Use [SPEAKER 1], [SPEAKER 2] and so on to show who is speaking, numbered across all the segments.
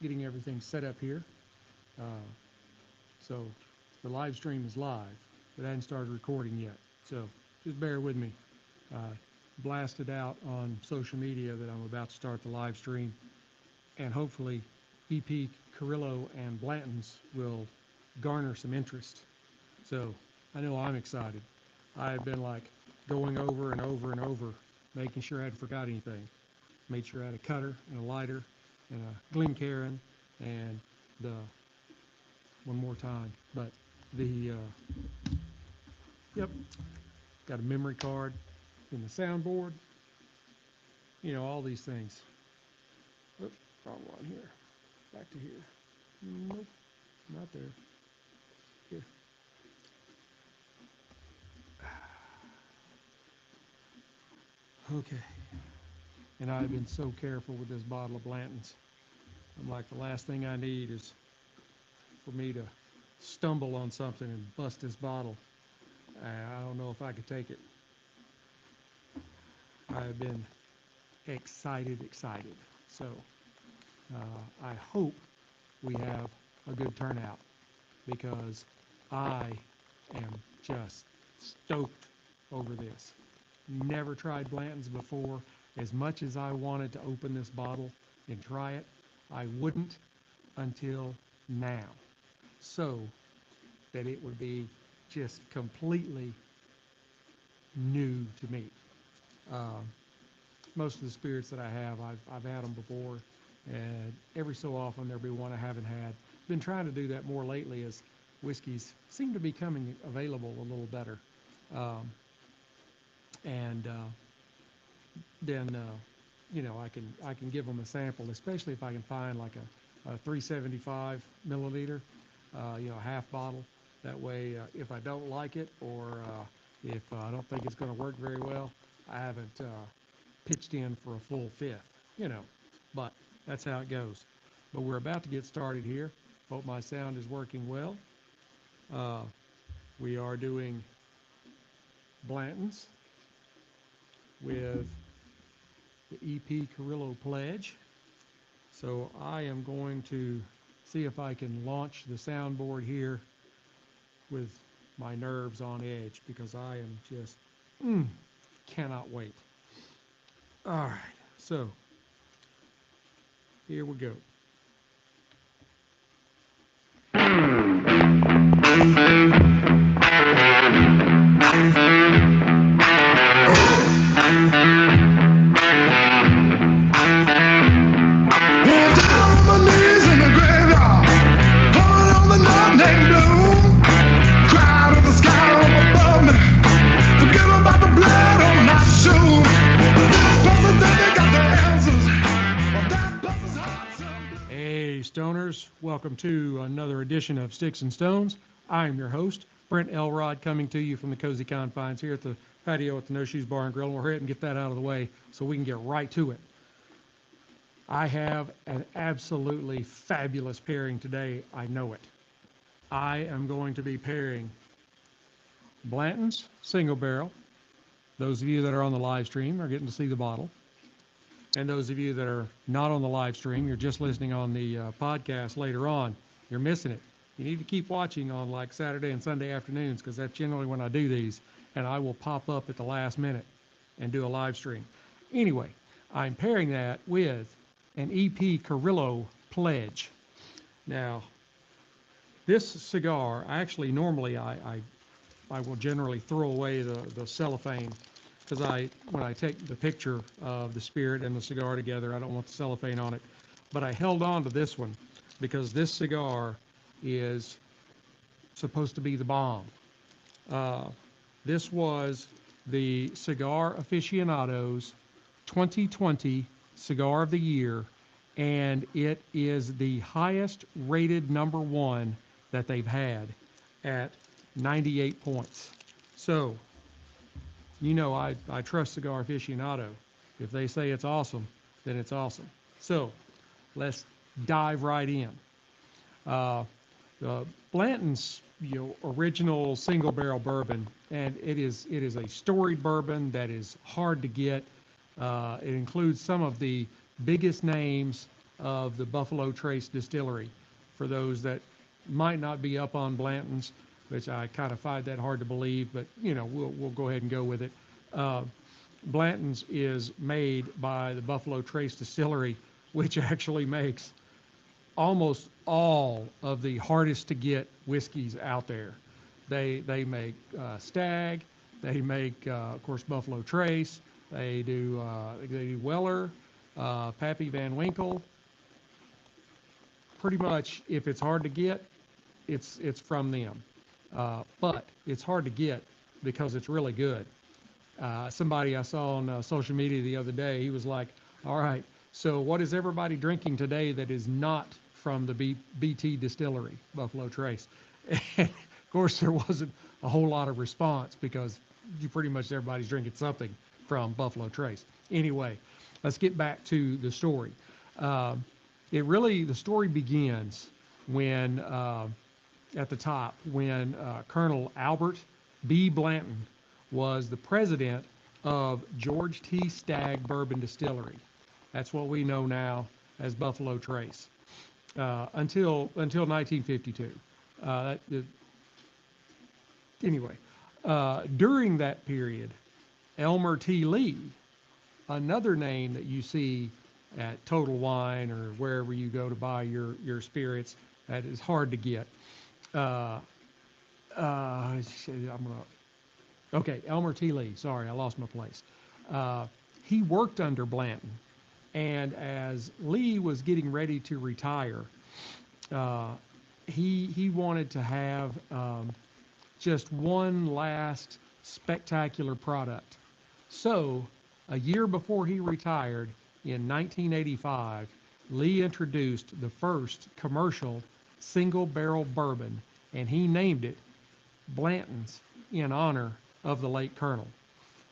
[SPEAKER 1] getting everything set up here. Uh, so the live stream is live, but I hadn't started recording yet. So just bear with me. Blasted out on social media that I'm about to start the live stream, and hopefully EP Carrillo and Blanton's will garner some interest. So I know I'm excited. I've been like going over and over and over, making sure I hadn't forgot anything. Made sure I had a cutter and a lighter and a Glencairn and the one more time. But the yep, got a memory card in the soundboard. You know, all these things. Oops, wrong one here. Back to here. Nope, not there. Here. Okay. And I've been so careful with this bottle of Blanton's. I'm like, the last thing I need is for me to stumble on something and bust this bottle. I don't know if I could take it. I've been excited. So I hope we have a good turnout because I am just stoked over this. Never tried Blanton's before. As much as I wanted to open this bottle and try it, I wouldn't until now. So that it would be just completely new to me. Most of the spirits that I have, I've had them before, and every so often there'll be one I haven't had. Been trying to do that more lately as whiskeys seem to be coming available a little better. Then you know, I can give them a sample, especially if I can find like a 375 milliliter, you know, half bottle. That way, if I don't like it or if I don't think it's going to work very well, I haven't pitched in for a full fifth, you know. But that's how it goes. But we're about to get started here. Hope my sound is working well. We are doing Blanton's with the EP Carrillo Pledge. So I am going to see if I can launch the soundboard here with my nerves on edge because I am just cannot wait. All right, so here we go. Stoners, welcome to another edition of Sticks and Stones. I am your host, Brent Elrod, coming to you from the cozy confines here at the patio at the No Shoes Bar and Grill. And we'll hurry up and get that out of the way so we can get right to it. I have an absolutely fabulous pairing today. I know it. I am going to be pairing Blanton's Single Barrel. Those of you that are on the live stream are getting to see the bottle. And those of you that are not on the live stream, you're just listening on the podcast later on, you're missing it. You need to keep watching on like Saturday and Sunday afternoons because that's generally when I do these, and I will pop up at the last minute and do a live stream. Anyway, I'm pairing that with an EP Carrillo Pledge. Now, this cigar, actually normally I will generally throw away the cellophane because when I take the picture of the spirit and the cigar together, I don't want the cellophane on it. But I held on to this one because this cigar is supposed to be the bomb. This was the Cigar Aficionado's 2020 Cigar of the Year, and it is the highest rated #1 that they've had at 98 points. So, you know, I trust Cigar Aficionado. If they say it's awesome, then it's awesome. So let's dive right in. The Blanton's, original single barrel bourbon, and it is a storied bourbon that is hard to get. It includes some of the biggest names of the Buffalo Trace Distillery. For those that might not be up on Blanton's, which I kind of find that hard to believe, but we'll go ahead and go with it. Uh, Blanton's is made by the Buffalo Trace Distillery, which actually makes almost all of the hardest to get whiskeys out there. They make Stag, they make of course Buffalo Trace, they do Weller, Pappy Van Winkle. Pretty much, if it's hard to get, it's from them. But it's hard to get because it's really good. Somebody I saw on social media the other day, he was like, all right, so what is everybody drinking today that is not from the BT distillery, Buffalo Trace? And of course, there wasn't a whole lot of response because pretty much everybody's drinking something from Buffalo Trace. Anyway, let's get back to the story. The story begins when, at the top, when Colonel Albert B. Blanton was the president of George T. Stagg Bourbon Distillery. That's what we know now as Buffalo Trace, until 1952. Anyway, during that period, Elmer T. Lee, another name that you see at Total Wine or wherever you go to buy your spirits, that is hard to get. Elmer T. Lee. Sorry, I lost my place. He worked under Blanton, and as Lee was getting ready to retire, he wanted to have just one last spectacular product. So, a year before he retired, in 1985, Lee introduced the first commercial single barrel bourbon, and he named it Blanton's in honor of the late Colonel.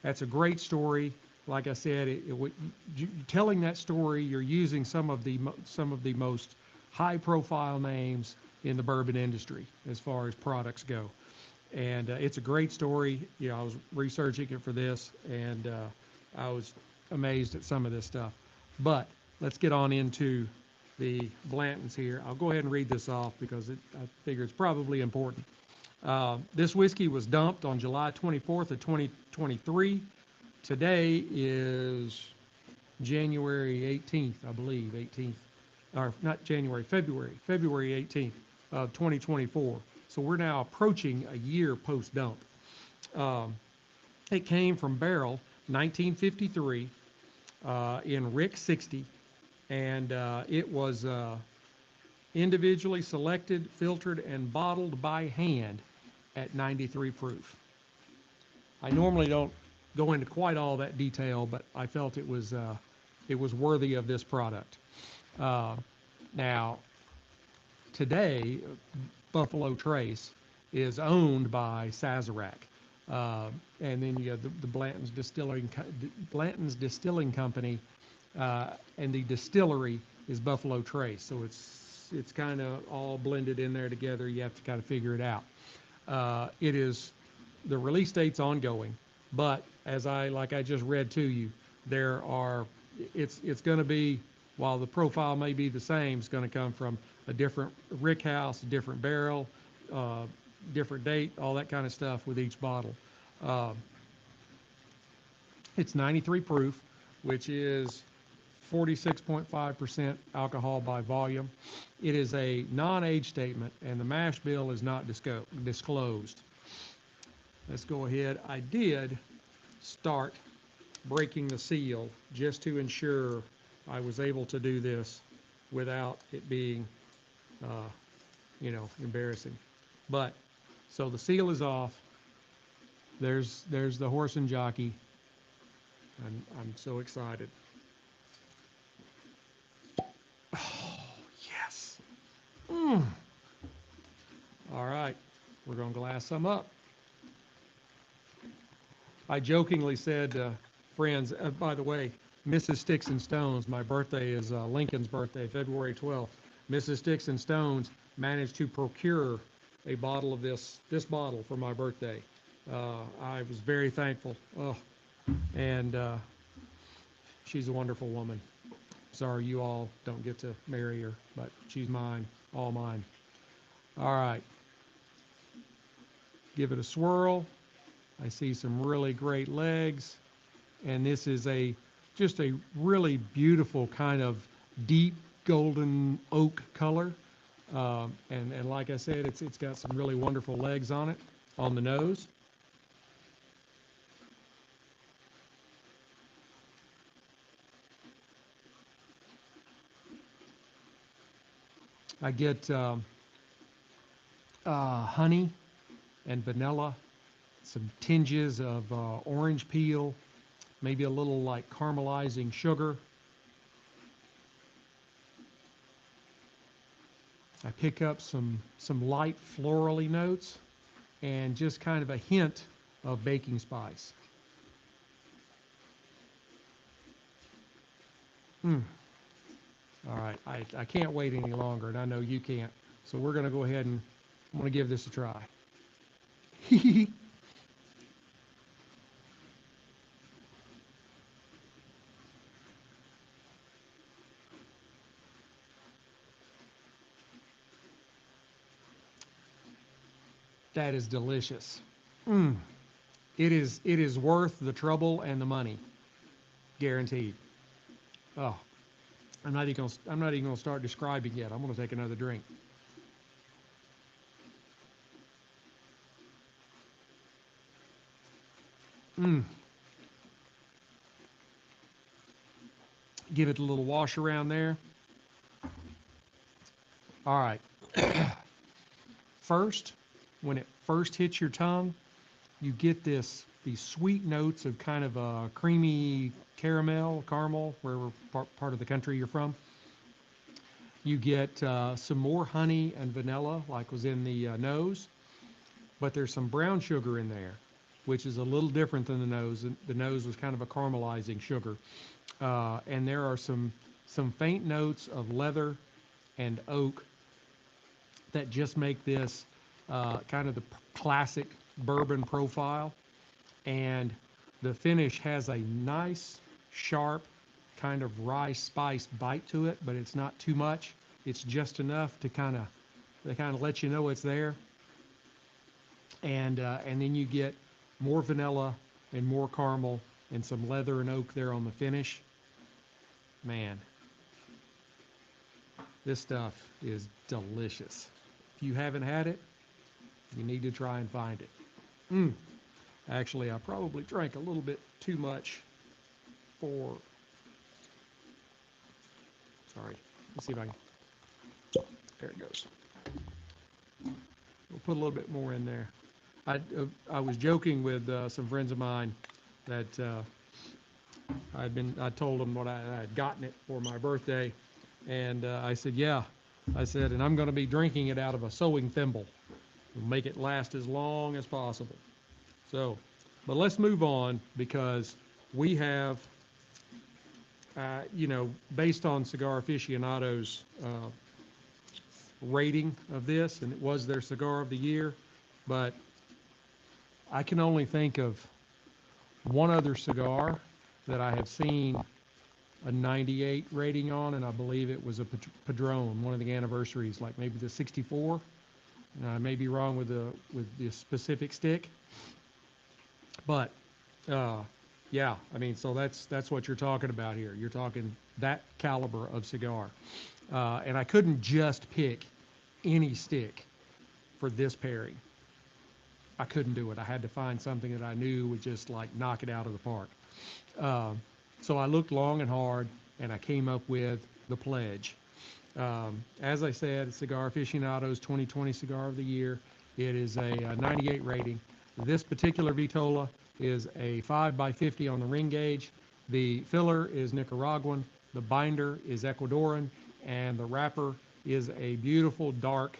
[SPEAKER 1] That's a great story. Like I said, telling that story, you're using some of the most high-profile names in the bourbon industry as far as products go, and it's a great story. I was researching it for this, and I was amazed at some of this stuff. But let's get on into the Blantons here. I'll go ahead and read this off because I figure it's probably important. This whiskey was dumped on July 24th of 2023. Today is January 18th, I believe, 18th, or not January, February 18th of 2024. So we're now approaching a year post-dump. It came from barrel 1953 in Rick 60, and it was individually selected, filtered, and bottled by hand at 93 proof. I normally don't go into quite all that detail, but I felt it was worthy of this product. Now, today, Buffalo Trace is owned by Sazerac, and then you have the Blanton's Distilling Company, and the distillery is Buffalo Trace. So it's kind of all blended in there together. You have to kind of figure it out. The release date's ongoing, but like I just read to you, it's going to be, while the profile may be the same, it's going to come from a different rick house, a different barrel, different date, all that kind of stuff with each bottle. It's 93 proof, which is 46.5% alcohol by volume. It is a non-age statement, and the mash bill is not disclosed. Let's go ahead. I did start breaking the seal just to ensure I was able to do this without it being, embarrassing. But, so the seal is off. There's the horse and jockey. I'm so excited. Oh, yes. All right, we're going to glass some up. I jokingly said, friends, by the way, Mrs. Sticks-n-Stonez, my birthday is Lincoln's birthday, February 12th. Mrs. Sticks-n-Stonez managed to procure a bottle of this bottle for my birthday. I was very thankful. And she's a wonderful woman. Sorry, you all don't get to marry her, but she's mine, all mine. All right, give it a swirl. I see some really great legs, and this is just a really beautiful kind of deep golden oak color. And like I said, it's got some really wonderful legs on it, on the nose. I get honey and vanilla, some tinges of orange peel, maybe a little like caramelizing sugar. I pick up some light florally notes and just kind of a hint of baking spice. Mm. All right, I can't wait any longer, and I know you can't. So we're going to go ahead and I'm going to give this a try. That is delicious. Mm. It is worth the trouble and the money, guaranteed. Oh, I'm not even gonna start describing yet. I'm gonna take another drink. Mm. Give it a little wash around there. All right. First, when it first hits your tongue, you get these sweet notes of kind of a creamy caramel, wherever part of the country you're from. You get some more honey and vanilla, like was in the nose, but there's some brown sugar in there, which is a little different than the nose. The nose was kind of a caramelizing sugar, and there are some faint notes of leather and oak that just make this kind of the classic bourbon profile. And the finish has a nice, sharp, kind of rye spice bite to it, but it's not too much. It's just enough to kind of let you know it's there. And then you get more vanilla and more caramel and some leather and oak there on the finish. Man, this stuff is delicious. If you haven't had it, you need to try and find it. Mm. Actually, I probably drank a little bit too much for, sorry, let's see if I can, there it goes. We'll put a little bit more in there. I was joking with some friends of mine that I told them what I had gotten it for my birthday, and I said, yeah, I said, and I'm going to be drinking it out of a sewing thimble. We'll make it last as long as possible. So, but let's move on because we have, based on Cigar Aficionado's rating of this, and it was their cigar of the year, but I can only think of one other cigar that I have seen a 98 rating on, and I believe it was a Padron, one of the anniversaries, like maybe the 64. I may be wrong with the specific stick, but yeah, I mean, so that's what you're talking about here. You're talking that caliber of cigar, and I couldn't just pick any stick for this pairing. I couldn't do it. I had to find something that I knew would just like knock it out of the park. So I looked long and hard, and I came up with the Pledge. As I said, Cigar Aficionado's 2020 Cigar of the Year. It is a 98 rating. This particular Vitola is a 5x50 on the ring gauge. The filler is Nicaraguan. The binder is Ecuadorian. And the wrapper is a beautiful dark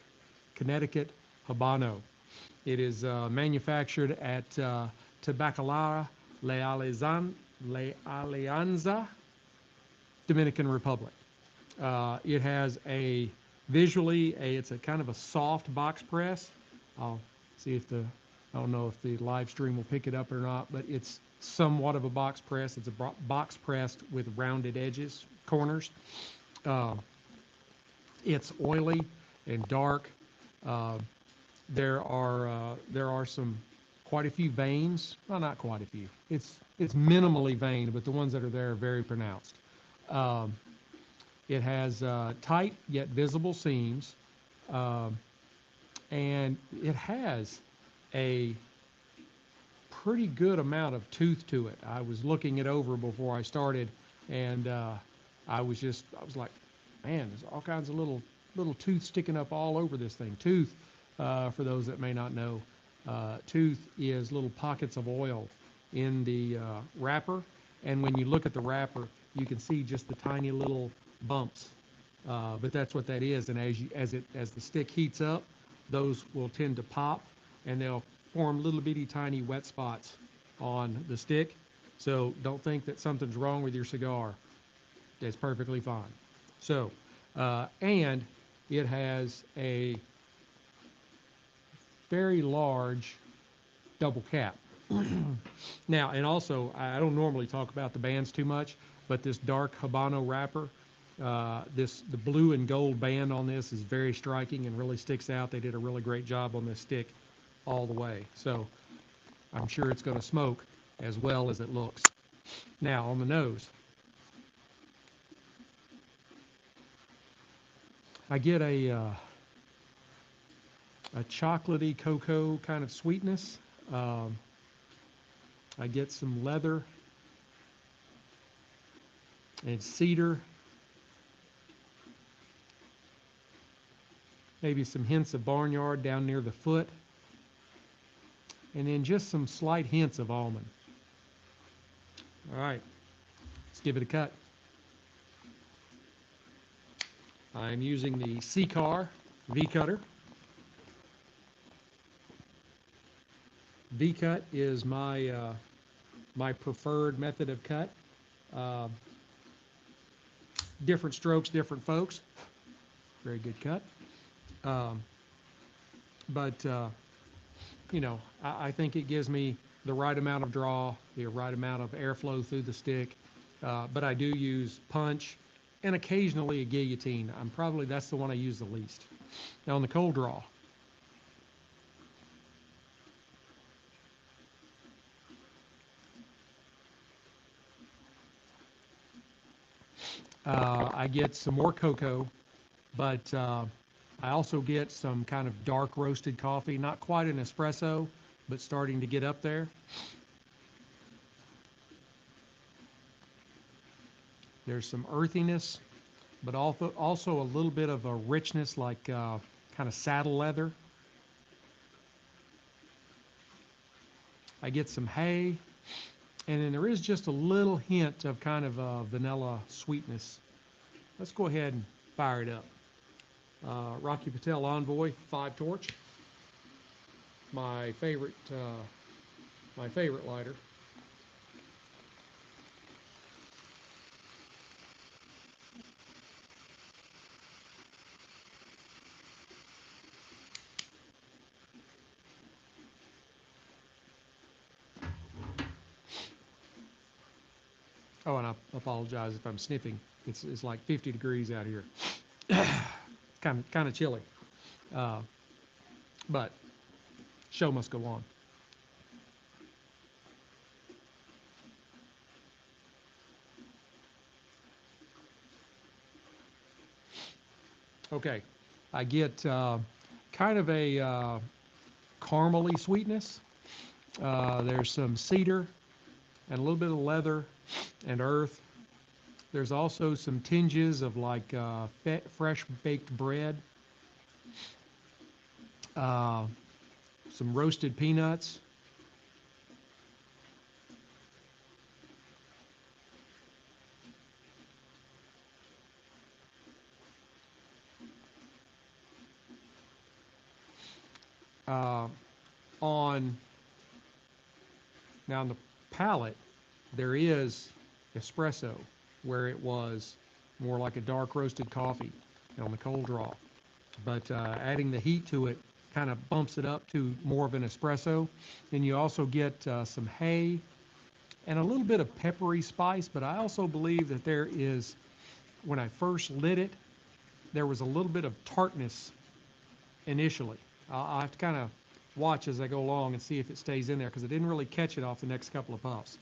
[SPEAKER 1] Connecticut Habano. It is manufactured at Tabacalera La Alianza, Dominican Republic. It has it's a kind of a soft box press. I'll see if I don't know if the live stream will pick it up or not, but it's somewhat of a box press. It's a box pressed with rounded edges corners. Uh, it's oily and dark. Uh, there are some quite a few veins. Well, not quite a few. It's minimally veined, but the ones that are there are very pronounced. Um, it has tight yet visible seams, um, and it has a pretty good amount of tooth to it. I was looking it over before I started, and I was like, man, there's all kinds of little tooth sticking up all over this thing. Tooth, for those that may not know, tooth is little pockets of oil in the wrapper, and when you look at the wrapper, you can see just the tiny little bumps. But that's what that is, and as the stick heats up, those will tend to pop, and they'll form little bitty tiny wet spots on the stick. So don't think that something's wrong with your cigar. It's perfectly fine. So, and it has a very large double cap. Now, and also, I don't normally talk about the bands too much, but this dark Habano wrapper, the blue and gold band on this is very striking and really sticks out. They did a really great job on this stick all the way. So I'm sure it's going to smoke as well as it looks. Now, on the nose, I get a chocolatey cocoa kind of sweetness. I get some leather and cedar, maybe some hints of barnyard down near the foot, and then just some slight hints of almond. All right, let's give it a cut. I'm using the C-Car V-Cutter. V-Cut is my preferred method of cut. Different strokes, different folks. Very good cut. But you know, I think it gives me the right amount of draw, the right amount of airflow through the stick. But I do use punch and occasionally a guillotine. That's the one I use the least. Now on the cold draw, I get some more cocoa, but I also get some kind of dark roasted coffee, not quite an espresso, but starting to get up there. There's some earthiness, but also a little bit of a richness, like kind of saddle leather. I get some hay, and then there is just a little hint of kind of vanilla sweetness. Let's go ahead and fire it up. Rocky Patel Envoy 5 torch, my favorite lighter. Oh, and I apologize if I'm sniffing. It's like 50 degrees out here. kind of chilly, but show must go on. Okay, I get kind of a caramely sweetness. There's some cedar and a little bit of leather and earth. There's also some tinges of like fresh baked bread, some roasted peanuts. Uh, on Now on the palate, there is espresso, where it was more like a dark roasted coffee on the cold draw. But adding the heat to it kind of bumps it up to more of an espresso. Then you also get some hay and a little bit of peppery spice, but I also believe that there is when I first lit it, there was a little bit of tartness initially. I'll have to kind of watch as I go along and see if it stays in there because I didn't really catch it off the next couple of puffs.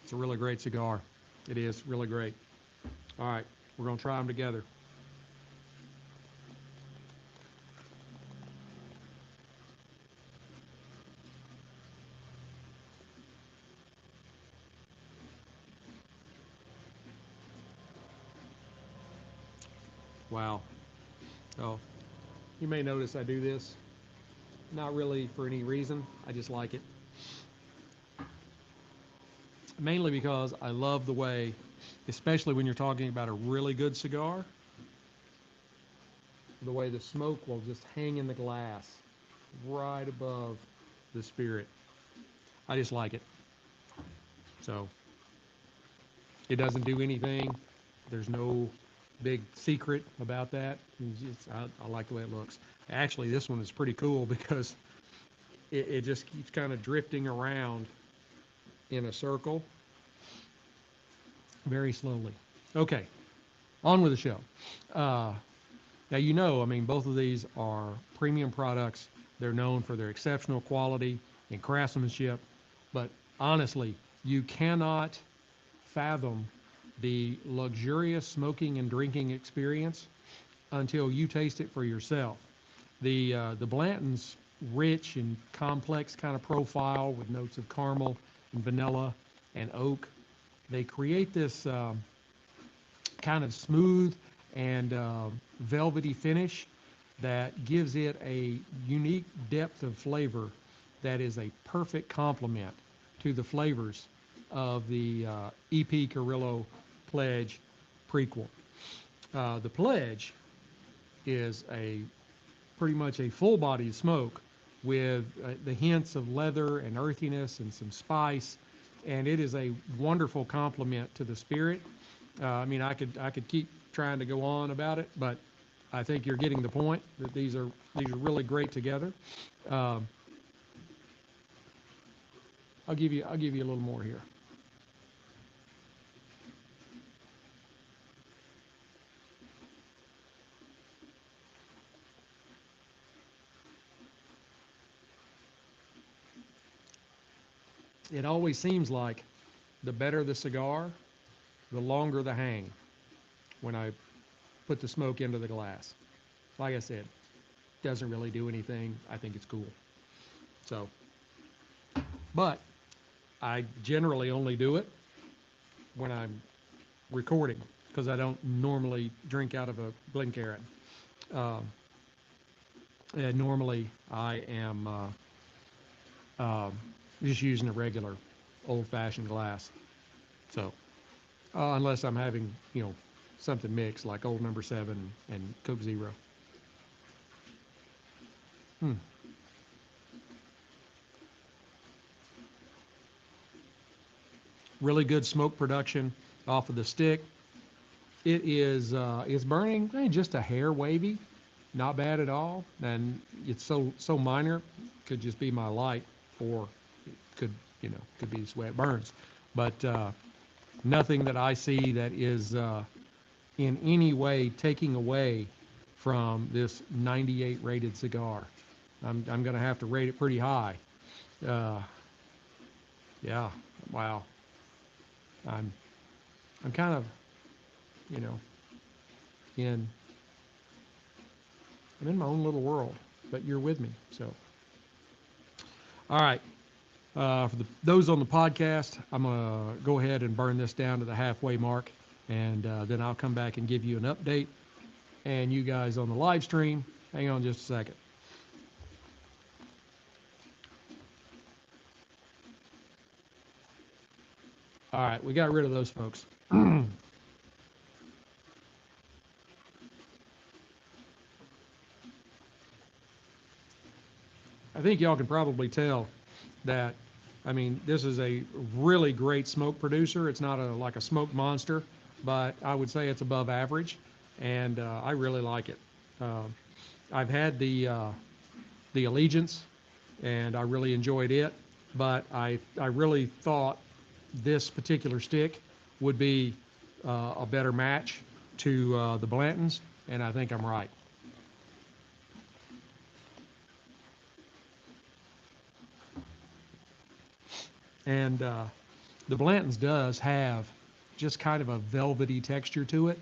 [SPEAKER 1] It's a really great cigar. It is really great. All right, we're going to try them together. Wow. So you may notice I do this, not really for any reason. I just like it. Mainly because I love the way, especially when you're talking about a really good cigar, the way the smoke will just hang in the glass right above the spirit. I just like it. So it doesn't do anything. There's no big secret about that. I like the way it looks. Actually, this one is pretty cool because it just keeps kind of drifting around in a circle very slowly. Okay, on with the show. Now, you know, I mean, both of these are premium products. They're known for their exceptional quality and craftsmanship, but honestly, you cannot fathom the luxurious smoking and drinking experience until you taste it for yourself. The Blanton's rich and complex kind of profile with notes of caramel and vanilla and oak. They create this kind of smooth and velvety finish that gives it a unique depth of flavor that is a perfect complement to the flavors of the EP Carrillo Pledge prequel. The Pledge is pretty much a full-bodied smoke with the hints of leather and earthiness and some spice, and it is a wonderful complement to the spirit. I mean, I could keep trying to go on about it, but I think you're getting the point that these are really great together. I'll give you a little more here. It always seems like the better the cigar, the longer the hang when I put the smoke into the glass. Like I said, doesn't really do anything. I think it's cool. So, but I generally only do it when I'm recording because I don't normally drink out of a Glencairn. And normally I am just using a regular old-fashioned glass. So, unless I'm having, something mixed like Old Number 7 and Coke Zero. Really good smoke production off of the stick. It is it's burning just a hair wavy, not bad at all, and it's so minor. Could just be my light, or could be the way it burns, but nothing that I see that is in any way taking away from this 98 rated cigar. I'm going to have to rate it pretty high. Yeah, wow. I'm kind of, in I'm in my own little world, but you're with me. So, all right. For those on the podcast, I'm going to go ahead and burn this down to the halfway mark, and then I'll come back and give you an update. And you guys on the live stream, hang on just a second. All right, we got rid of those folks. I think y'all can probably tell that, I mean, this is a really great smoke producer. It's not like a smoke monster, but I would say it's above average, and I really like it. I've had the Allegiance and I really enjoyed it. But I really thought this particular stick would be a better match to the Blantons, and I think I'm right. And the Blanton's does have just kind of a velvety texture to it.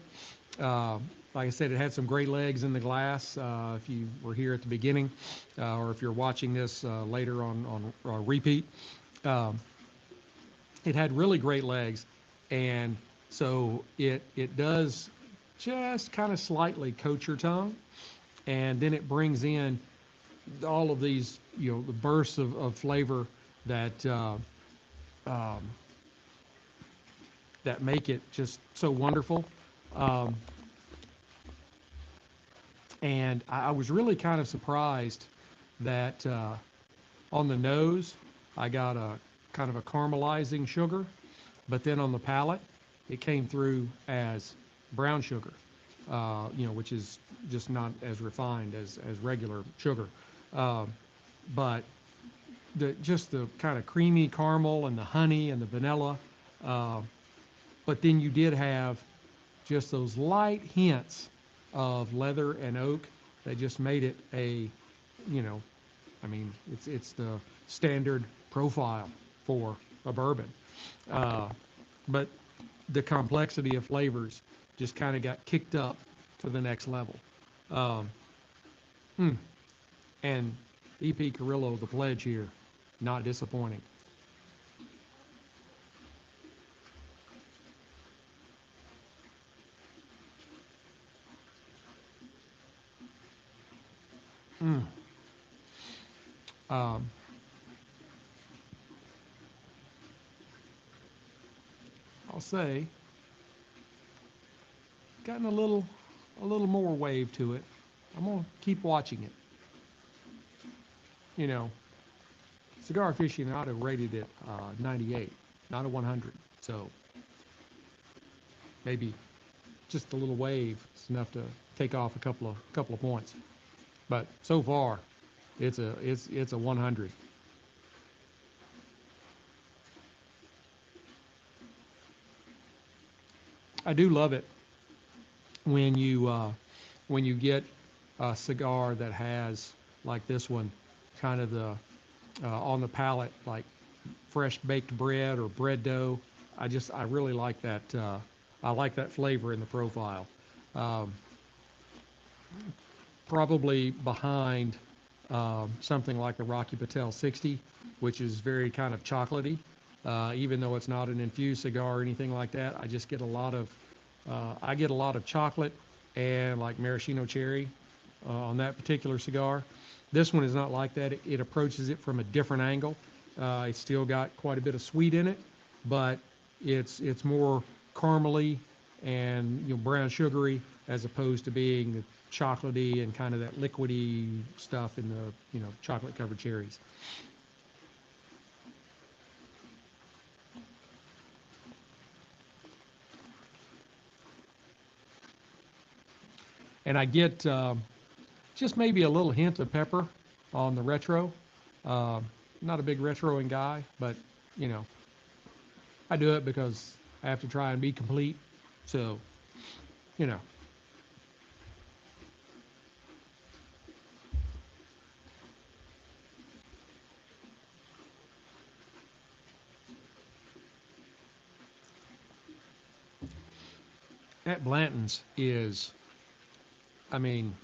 [SPEAKER 1] Uh, like I said, it had some great legs in the glass. If you were here at the beginning, or if you're watching this later on repeat, um, it had really great legs, and so it does just kind of slightly coat your tongue, and then it brings in all of these, the bursts of flavor that um, that make it just so wonderful. Um, and I was really kind of surprised that on the nose, I got a kind of a caramelizing sugar, but then on the palate, it came through as brown sugar, which is just not as refined as regular sugar. Um, but just the kind of creamy caramel and the honey and the vanilla. Uh, but then you did have just those light hints of leather and oak that just made it you know, I mean, it's the standard profile for a bourbon. Uh, but the complexity of flavors just kind of got kicked up to the next level. Um, hmm. And EP Carrillo, the pledge here, not disappointing. Mm. Um, I'll say, gotten a little more wave to it. I'm gonna keep watching it. You know, Cigar Aficionado rated it 98, not a 100. So maybe just a little wave is enough to take off a couple of points. But so far, it's a 100. I do love it when you get a cigar that has, like this one, kind of the on the palate, like fresh baked bread or bread dough. I really like that. I like that flavor in the profile. Um, Probably behind something like the Rocky Patel 60, which is very kind of chocolatey. Even though it's not an infused cigar or anything like that, I get a lot of chocolate and like maraschino cherry on that particular cigar. This one is not like that. It approaches it from a different angle. It's still got quite a bit of sweet in it, but it's more caramely and brown sugary as opposed to being the chocolatey and kind of that liquidy stuff in the chocolate covered cherries. And I get just maybe a little hint of pepper on the retro. Uh, Not a big retroing guy, but you know I do it because I have to try and be complete. So you know that Blanton's is, I mean,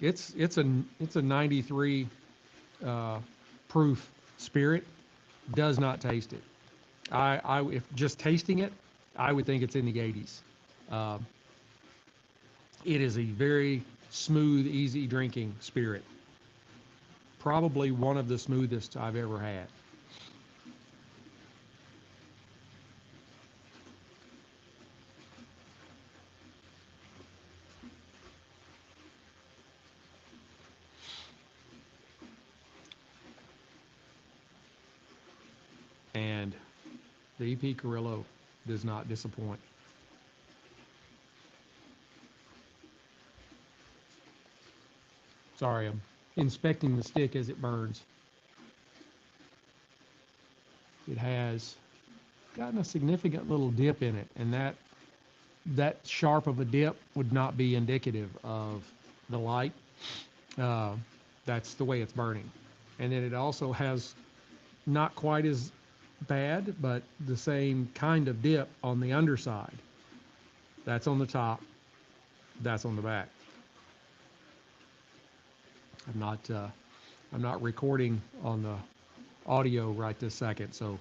[SPEAKER 1] it's a 93 uh, proof spirit. Does not taste it. If just tasting it, I would think it's in the 80s. Uh, it is a very smooth, easy drinking spirit. Probably one of the smoothest I've ever had. And the EP Carrillo does not disappoint. Sorry, I'm inspecting the stick as it burns. it has gotten a significant little dip in it, and that sharp of a dip would not be indicative of the light. Uh, that's the way it's burning. And then it also has not quite as bad, but the same kind of dip on the underside. That's on the top, that's on the back. I'm not recording on the audio right this second, so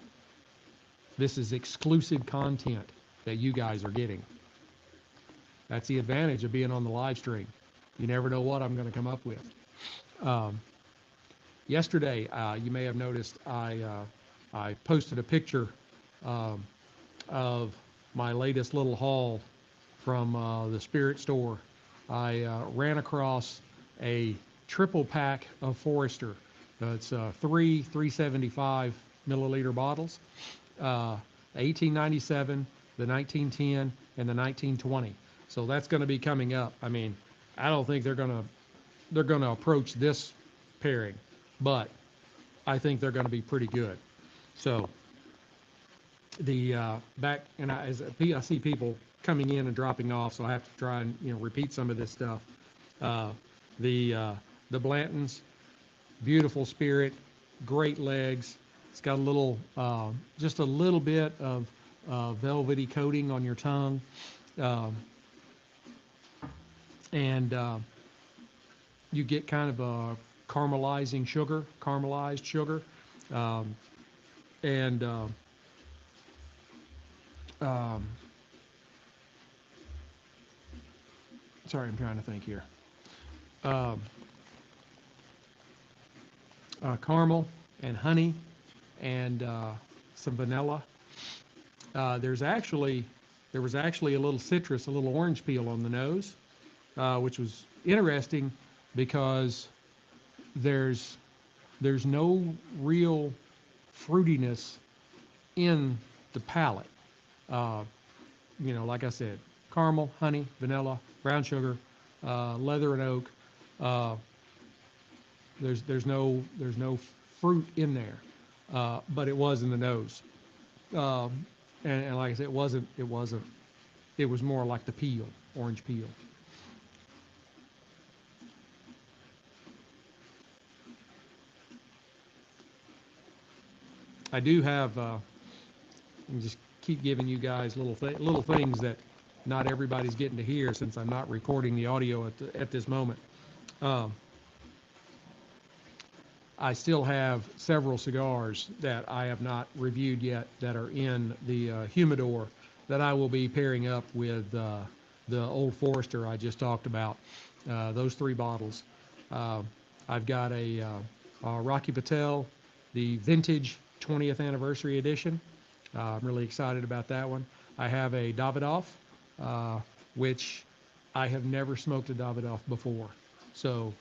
[SPEAKER 1] this is exclusive content that you guys are getting. That's the advantage of being on the live stream. You never know what I'm going to come up with. Yesterday, you may have noticed I posted a picture of my latest little haul from the Spirit store. I ran across a triple pack of Forester. It's three 375 milliliter bottles, the 1897, the 1910, and the 1920. So that's going to be coming up. I mean, I don't think they're going to approach this pairing, but I think they're going to be pretty good. So the back, and I see people coming in and dropping off, so I have to try and repeat some of this stuff. The Blantons, beautiful Spirit, great legs. It's got a little, just a little bit of velvety coating on your tongue, and you get kind of a caramelized sugar, and sorry, I'm trying to think here. Caramel and honey and some vanilla. There was actually a little citrus, a little orange peel on the nose, which was interesting because there's no real fruitiness in the palate. Like I said, caramel, honey, vanilla, brown sugar, leather and oak. There's no fruit in there, but it was in the nose. And like I said, it was more like the peel, orange peel. I do have, just keep giving you guys little things that not everybody's getting to hear since I'm not recording the audio at this moment. I still have several cigars that I have not reviewed yet that are in the humidor that I will be pairing up with the Old Forester I just talked about, those 3 bottles. I've got a Rocky Patel, the vintage 20th anniversary edition. I'm really excited about that one. I have a Davidoff, which I have never smoked a Davidoff before, so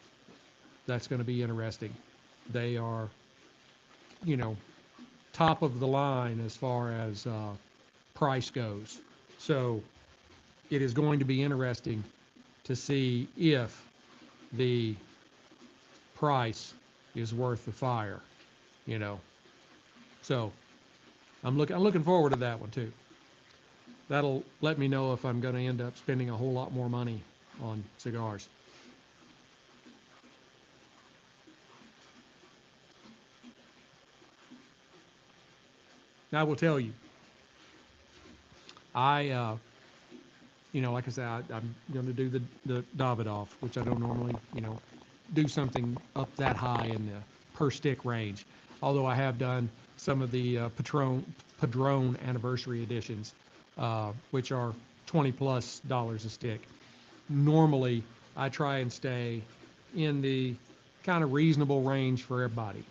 [SPEAKER 1] that's going to be interesting. They are, top of the line as far as price goes. So it is going to be interesting to see if the price is worth the fire, So I'm looking forward to that one too. That'll let me know if I'm going to end up spending a whole lot more money on cigars. I will tell you, like I said, I'm going to do the Davidoff, which I don't normally, do something up that high in the per stick range. Although I have done some of the Padron anniversary editions, which are $20+ a stick. Normally, I try and stay in the kind of reasonable range for everybody,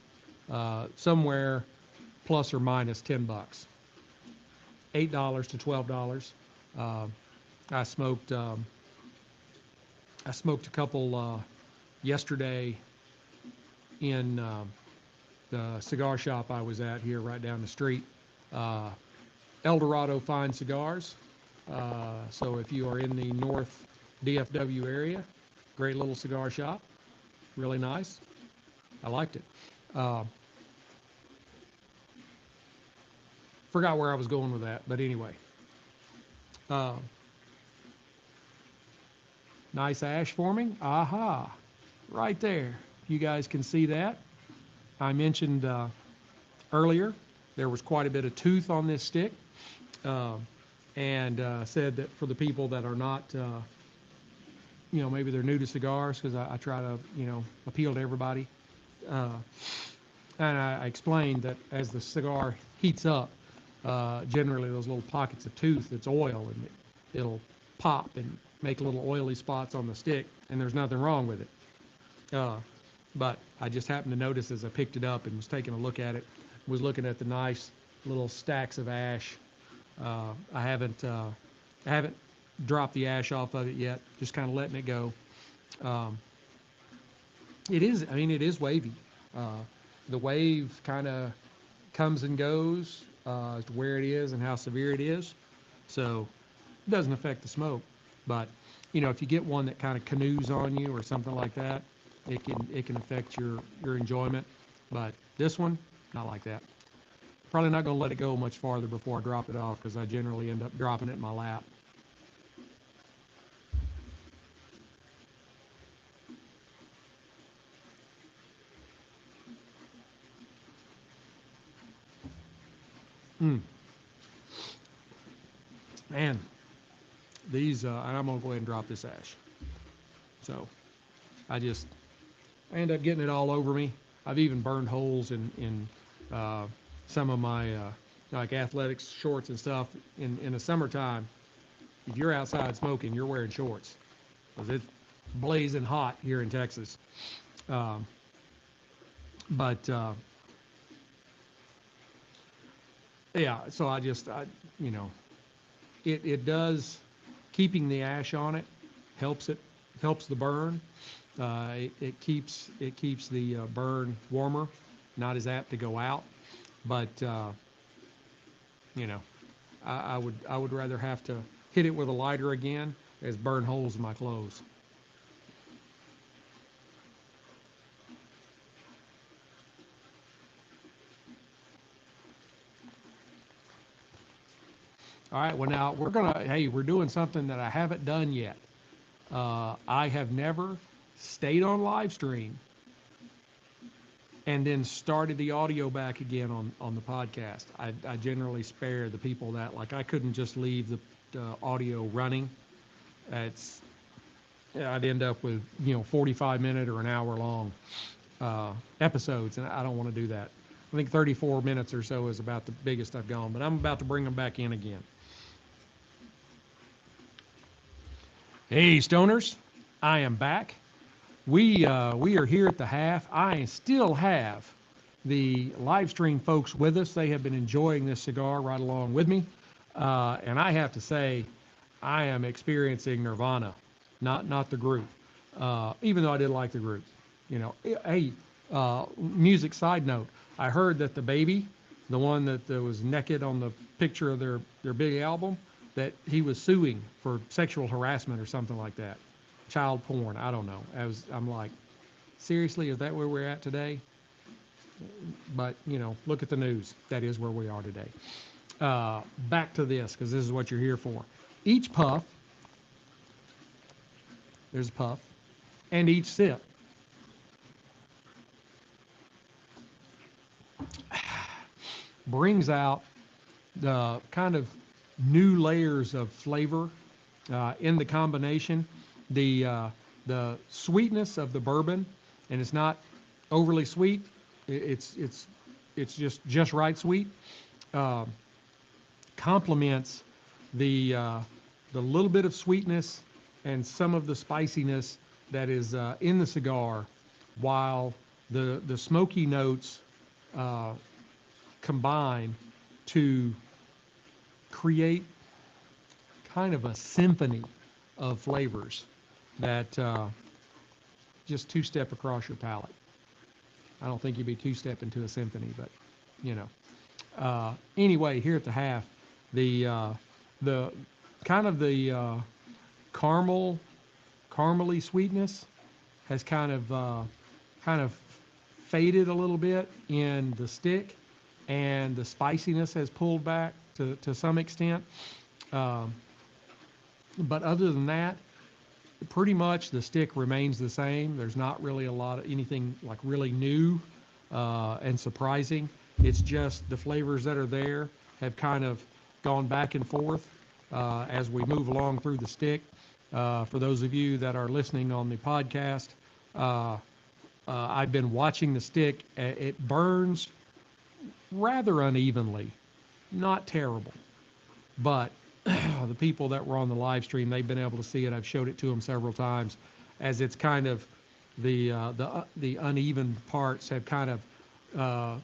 [SPEAKER 1] somewhere plus or minus $10, $8 to $12. I smoked a couple yesterday in the cigar shop I was at here right down the street. El Dorado Fine Cigars. So if you are in the North DFW area, great little cigar shop, really nice. I liked it. Forgot where I was going with that, but anyway. Nice ash forming. Aha, right there. You guys can see that. I mentioned earlier there was quite a bit of tooth on this stick, and said that for the people that are not, maybe they're new to cigars, because I try to, appeal to everybody. And I explained that as the cigar heats up, generally those little pockets of tooth, it's oil, and it'll pop and make little oily spots on the stick, and there's nothing wrong with it. But I just happened to notice as I picked it up and was taking a look at it, was looking at the nice little stacks of ash. I haven't dropped the ash off of it yet, just kind of letting it go. It is wavy. The wave kind of comes and goes as to where it is and how severe it is. So it doesn't affect the smoke. But, if you get one that kind of canoes on you or something like that, it can affect your enjoyment. But this one, not like that. Probably not going to let it go much farther before I drop it off, because I generally end up dropping it in my lap. Man, these, and I'm going to go ahead and drop this ash. So I end up getting it all over me. I've even burned holes in some of my like athletics shorts and stuff. In the summertime, if you're outside smoking, you're wearing shorts, because it's blazing hot here in Texas. Yeah, so it does, keeping the ash on it helps the burn. It keeps the burn warmer, not as apt to go out. But I would rather have to hit it with a lighter again as burn holes in my clothes. All right, well now we're doing something that I haven't done yet. I have never stayed on live stream and then started the audio back again on the podcast. I generally spare the people that, like, I couldn't just leave the audio running. I'd end up with 45-minute or an hour long episodes, and I don't want to do that. I think 34 minutes or so is about the biggest I've gone, but I'm about to bring them back in again. Hey, Stoners, I am back. We are here at the half. I still have the live stream folks with us. They have been enjoying this cigar right along with me. And I have to say, I am experiencing nirvana, not the group. Even though I did like the group. Hey, music side note, I heard that the baby, the one that was naked on the picture of their big album, that he was suing for sexual harassment or something like that. Child porn, I don't know. I'm like, seriously, is that where we're at today? But, look at the news. That is where we are today. Back to this, because this is what you're here for. Each puff, there's a puff, and each sip brings out the kind of new layers of flavor in the combination. The sweetness of the bourbon, and it's not overly sweet. It's just right sweet. Complements the little bit of sweetness and some of the spiciness that is in the cigar, while the smoky notes combine to create kind of a symphony of flavors that just two-step across your palate. I don't think you'd be two-stepping to a symphony, but anyway, here at the half, the kind of the caramely sweetness has kind of faded a little bit in the stick, and the spiciness has pulled back to some extent. Um, but other than that, pretty much the stick remains the same. There's not really a lot of anything like really new and surprising. It's just the flavors that are there have kind of gone back and forth as we move along through the stick. For those of you that are listening on the podcast, I've been watching the stick. It burns rather unevenly, not terrible, but the people that were on the live stream, they've been able to see it. I've showed it to them several times, as it's kind of the uneven parts have kind of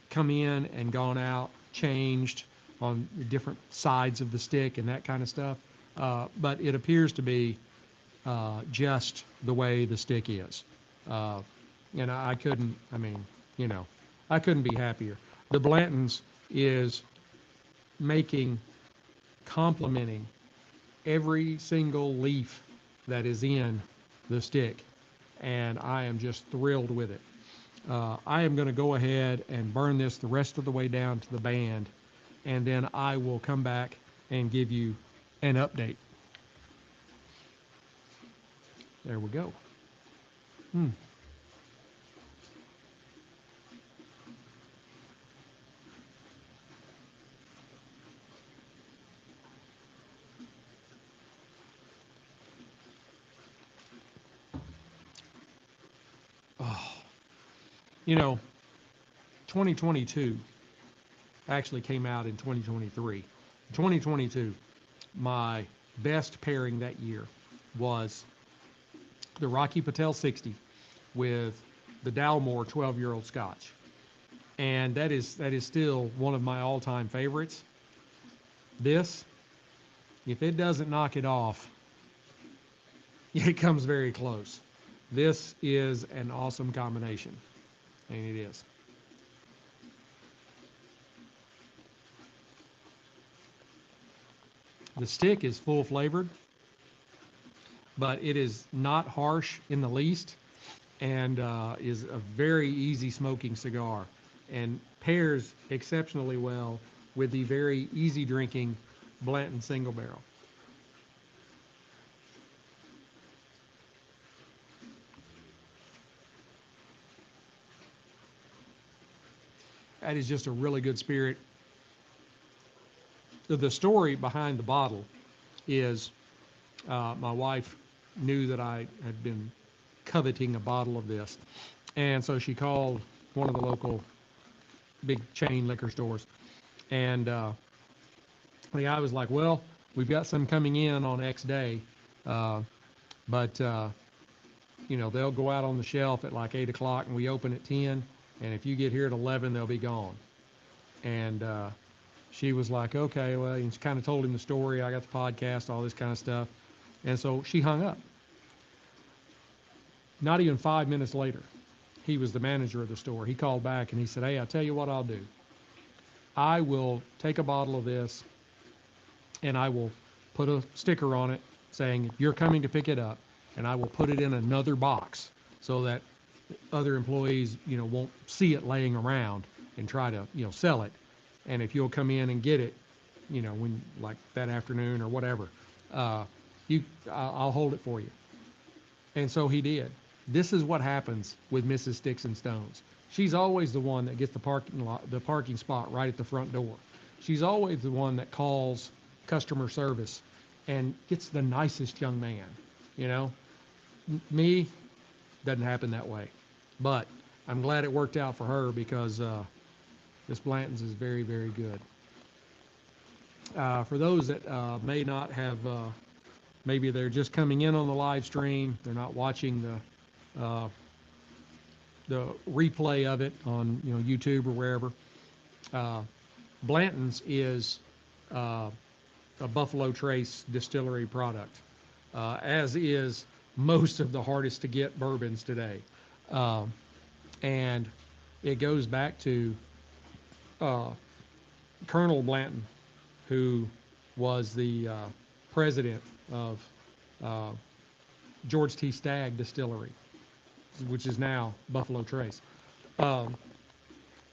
[SPEAKER 1] come in and gone out, changed on the different sides of the stick and that kind of stuff. But it appears to be just the way the stick is. And I couldn't, I mean, you know, I couldn't be happier. The Blanton's is complementing every single leaf that is in the stick, and I am just thrilled with it. I am going to go ahead and burn this the rest of the way down to the band, and then I will come back and give you an update. There we go. Oh, you know, 2022 actually came out in 2023. 2022, my best pairing that year was the Rocky Patel 60 with the Dalmore 12-year-old Scotch. And that is still one of my all-time favorites. This, if it doesn't knock it off, it comes very close. This is an awesome combination, and it is. The stick is full flavored, but it is not harsh in the least, and is a very easy smoking cigar, and pairs exceptionally well with the very easy drinking Blanton single barrel. That is just a really good spirit. The story behind the bottle is my wife knew that I had been coveting a bottle of this, and so she called one of the local big chain liquor stores, and the guy was like, well, we've got some coming in on X day, but you know, they'll go out on the shelf at like 8 o'clock and we open at 10, and if you get here at 11, they'll be gone. And she was like, okay, well, and she kind of told him the story. I got the podcast, all this kind of stuff. And so she hung up. Not even 5 minutes later, he was the manager of the store. He called back and he said, hey, I'll tell you what I'll do. I will take a bottle of this and I will put a sticker on it saying you're coming to pick it up, and I will put it in another box so that other employees, you know, won't see it laying around and try to, you know, sell it. And if you'll come in and get it, you know, when like that afternoon or whatever, I'll hold it for you. And so he did. This is what happens with Mrs. Sticks-n-Stonez. She's always the one that gets the parking spot right at the front door. She's always the one that calls customer service and gets the nicest young man. You know, me, doesn't happen that way. But I'm glad it worked out for her, because this Blanton's is very, very good. For those that may not have, maybe they're just coming in on the live stream, they're not watching the replay of it on, you know, YouTube or wherever. Blanton's is a Buffalo Trace distillery product, as is most of the hardest to get bourbons today. And it goes back to Colonel Blanton, who was the president of George T. Stagg Distillery, which is now Buffalo Trace.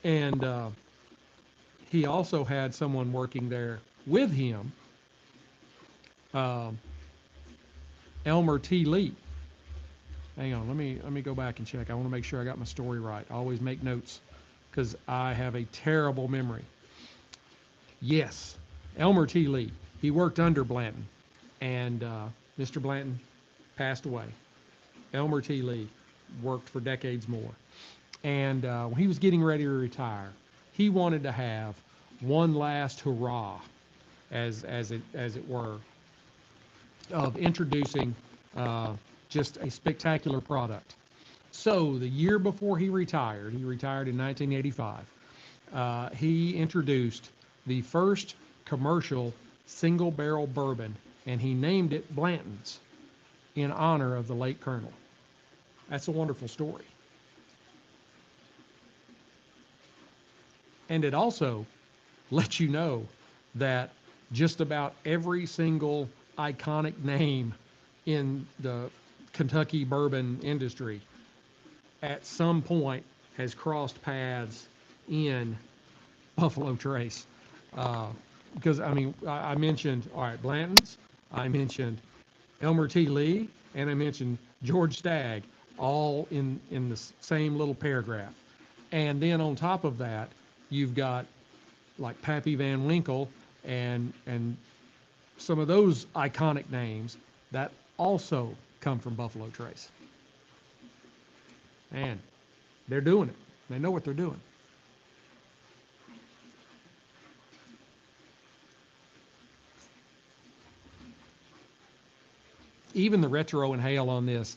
[SPEAKER 1] And he also had someone working there with him, uh, Elmer T. Lee. Hang on, let me go back and check. I want to make sure I got my story right. I always make notes because I have a terrible memory. Yes, Elmer T. Lee. He worked under Blanton, and Mr. Blanton passed away. Elmer T. Lee worked for decades more. And when he was getting ready to retire, he wanted to have one last hurrah, as it were, of introducing just a spectacular product. So the year before he retired in 1985, he introduced the first commercial single barrel bourbon, and he named it Blanton's in honor of the late Colonel. That's a wonderful story. And it also lets you know that just about every single iconic name in the Kentucky bourbon industry at some point has crossed paths in Buffalo Trace. Because, I mean, I mentioned, all right, Blanton's, I mentioned Elmer T. Lee, and I mentioned George Stagg, all in the same little paragraph. And then on top of that, you've got like Pappy Van Winkle and some of those iconic names that also come from Buffalo Trace. And they're doing it. They know what they're doing. Even the retro inhale on this,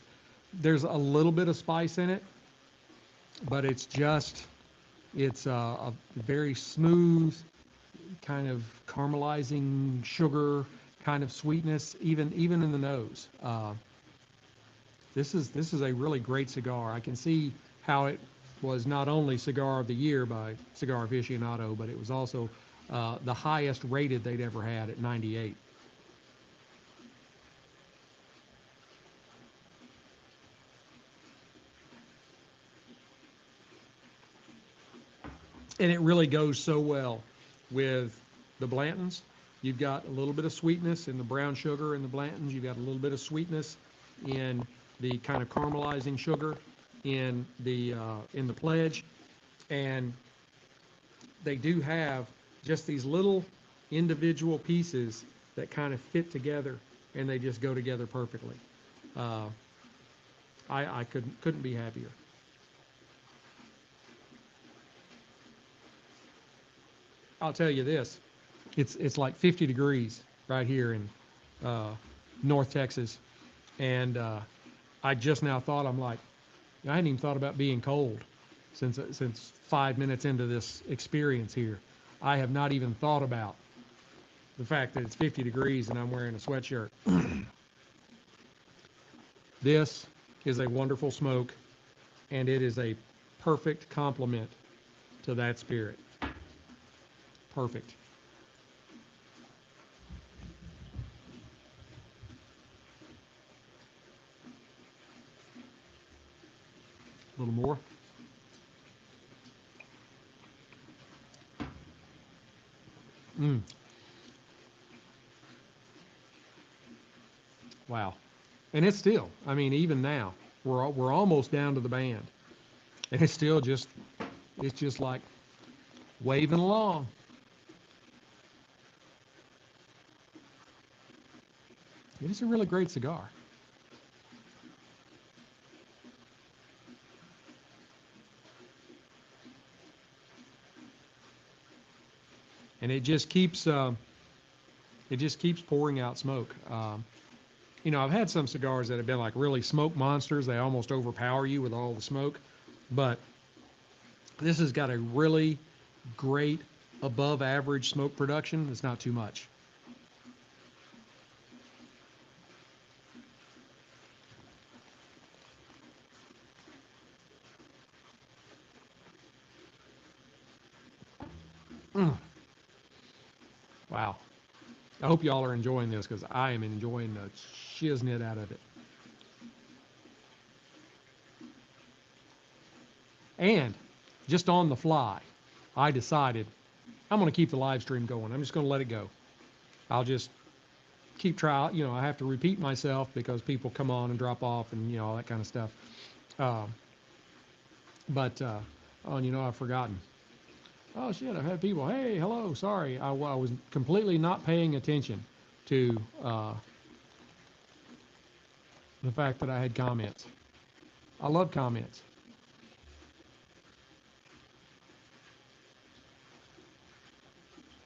[SPEAKER 1] there's a little bit of spice in it, but it's a very smooth, kind of caramelizing sugar kind of sweetness, even in the nose. This is a really great cigar. I can see how it was not only Cigar of the Year by Cigar Aficionado, but it was also the highest rated they'd ever had at 98. And it really goes so well with the Blantons. You've got a little bit of sweetness in the brown sugar in the Blantons. You've got a little bit of sweetness in the kind of caramelizing sugar in the Pledge, and they do have just these little individual pieces that kind of fit together, and they just go together perfectly. I couldn't be happier. I'll tell you this, it's like 50 degrees right here in North Texas, and I just now thought, I'm like, I hadn't even thought about being cold since 5 minutes into this experience here. I have not even thought about the fact that it's 50 degrees and I'm wearing a sweatshirt. This is a wonderful smoke, and it is a perfect complement to that spirit. Perfect. A little more. Mm. Wow. And it's still, I mean, even now, we're almost down to the band, and it's still it's just like waving along. It is a really great cigar. And it just keeps pouring out smoke. I've had some cigars that have been like really smoke monsters. They almost overpower you with all the smoke. But this has got a really great above average smoke production. It's not too much. Mm. Wow. I hope y'all are enjoying this because I am enjoying the shiznit out of it. And just on the fly, I decided I'm going to keep the live stream going. I'm just going to let it go. I'll just keep trying. You know, I have to repeat myself because people come on and drop off and, you know, all that kind of stuff. Uh, oh, and you know, I've forgotten. Oh, shit, I've had people, hey, hello, sorry. I was completely not paying attention to the fact that I had comments. I love comments.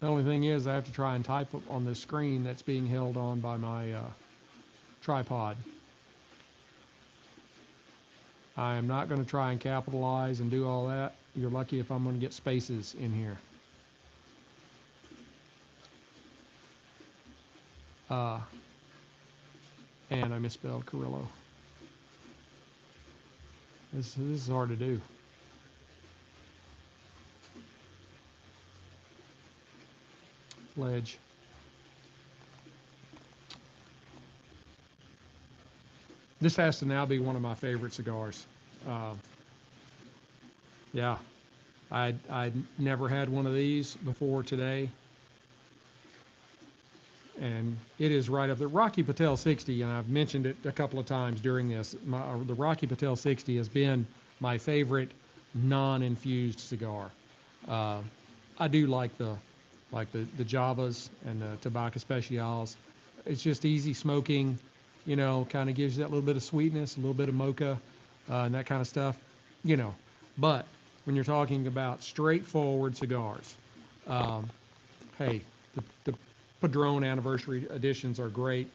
[SPEAKER 1] The only thing is I have to try and type on the screen that's being held on by my tripod. I am not going to try and capitalize and do all that. You're lucky if I'm going to get spaces in here. And I misspelled Carrillo. This is hard to do. Ledge. This has to now be one of my favorite cigars. Yeah, I'd never had one of these before today. And it is right up there. Rocky Patel 60, and I've mentioned it a couple of times during this. The Rocky Patel 60 has been my favorite non-infused cigar. I do like the Javas and the Tobacco Specials. It's just easy smoking, you know, kind of gives you that little bit of sweetness, a little bit of mocha, and that kind of stuff, you know. But when you're talking about straightforward cigars, hey, the Padron anniversary editions are great.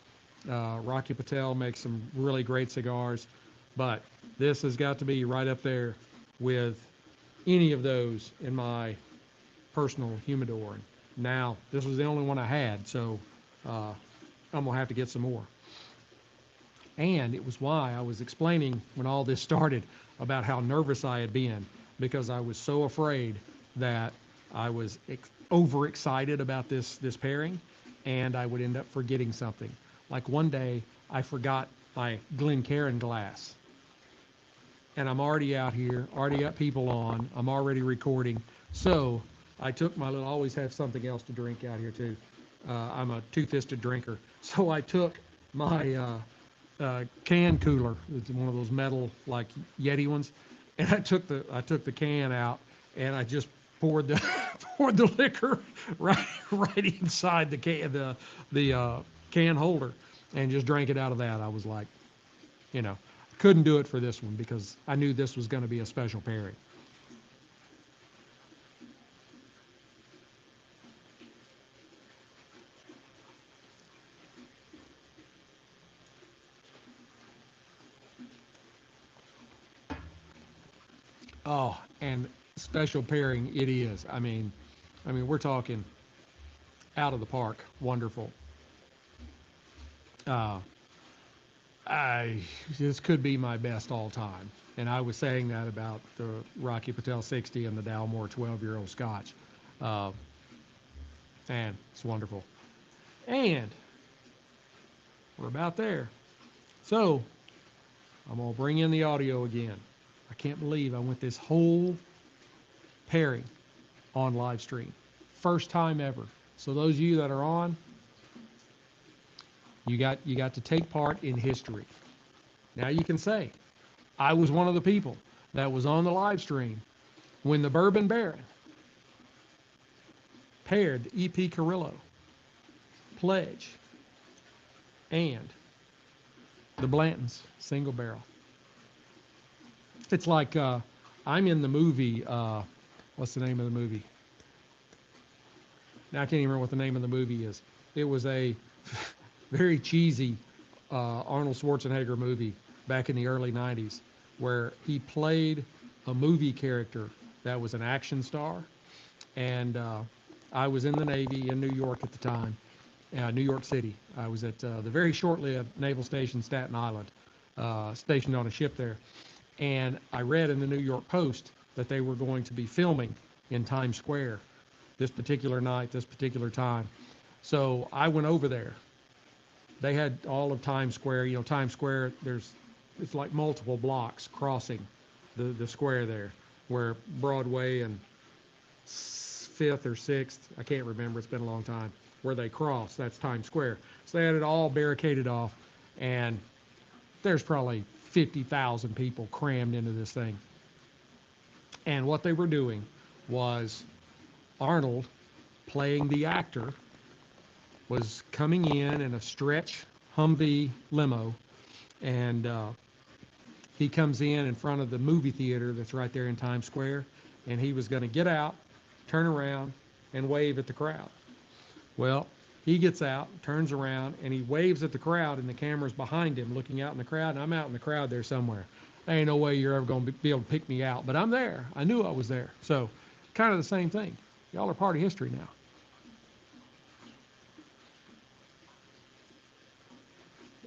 [SPEAKER 1] Rocky Patel makes some really great cigars, but this has got to be right up there with any of those in my personal humidor. And now, this was the only one I had, so I'm going to have to get some more. And it was why I was explaining when all this started about how nervous I had been, because I was so afraid that I was overexcited about this pairing, and I would end up forgetting something. Like one day, I forgot my Glencairn glass. And I'm already out here, already got people on, I'm already recording. So I took my little, I always have something else to drink out here too. I'm a two-fisted drinker. So I took my can cooler, it's one of those metal like Yeti ones, and I took the can out and I just poured the poured the liquor right inside the can holder and just drank it out of that. I was like, you know, couldn't do it for this one because I knew this was going to be a special pairing. Oh, and special pairing it is. We're talking out of the park, wonderful. Uh, this could be my best all time, and I was saying that about the Rocky Patel 60 and the Dalmore 12-year-old Scotch, uh, and it's wonderful. And we're about there, so I'm gonna bring in the audio again. I can't believe I went this whole pairing on live stream. First time ever. So those of you that are on, you got to take part in history. Now you can say, I was one of the people that was on the live stream when the Bourbon Baron paired the EP Carrillo, Pledge, and the Blanton's single barrel. It's like I'm in the movie, what's the name of the movie? Now I can't even remember what the name of the movie is. It was a very cheesy Arnold Schwarzenegger movie back in the early 90s where he played a movie character that was an action star. And I was in the Navy in New York at the time, New York City. I was at the very short-lived Naval Station Staten Island, stationed on a ship there. And I read in the New York Post that they were going to be filming in Times Square this particular night, this particular time. So I went over there. They had all of Times Square. You know, Times Square, it's like multiple blocks crossing the square there, where Broadway and 5th or 6th, I can't remember, it's been a long time, where they cross. That's Times Square. So they had it all barricaded off, and there's probably 50,000 people crammed into this thing. And what they were doing was Arnold, playing the actor, was coming in a stretch Humvee limo, and he comes in front of the movie theater that's right there in Times Square, and he was going to get out, turn around, and wave at the crowd. Well, he gets out, turns around, and he waves at the crowd, and the camera's behind him looking out in the crowd, and I'm out in the crowd there somewhere. There ain't no way you're ever going to be able to pick me out, but I'm there. I knew I was there. So kind of the same thing. Y'all are part of history now.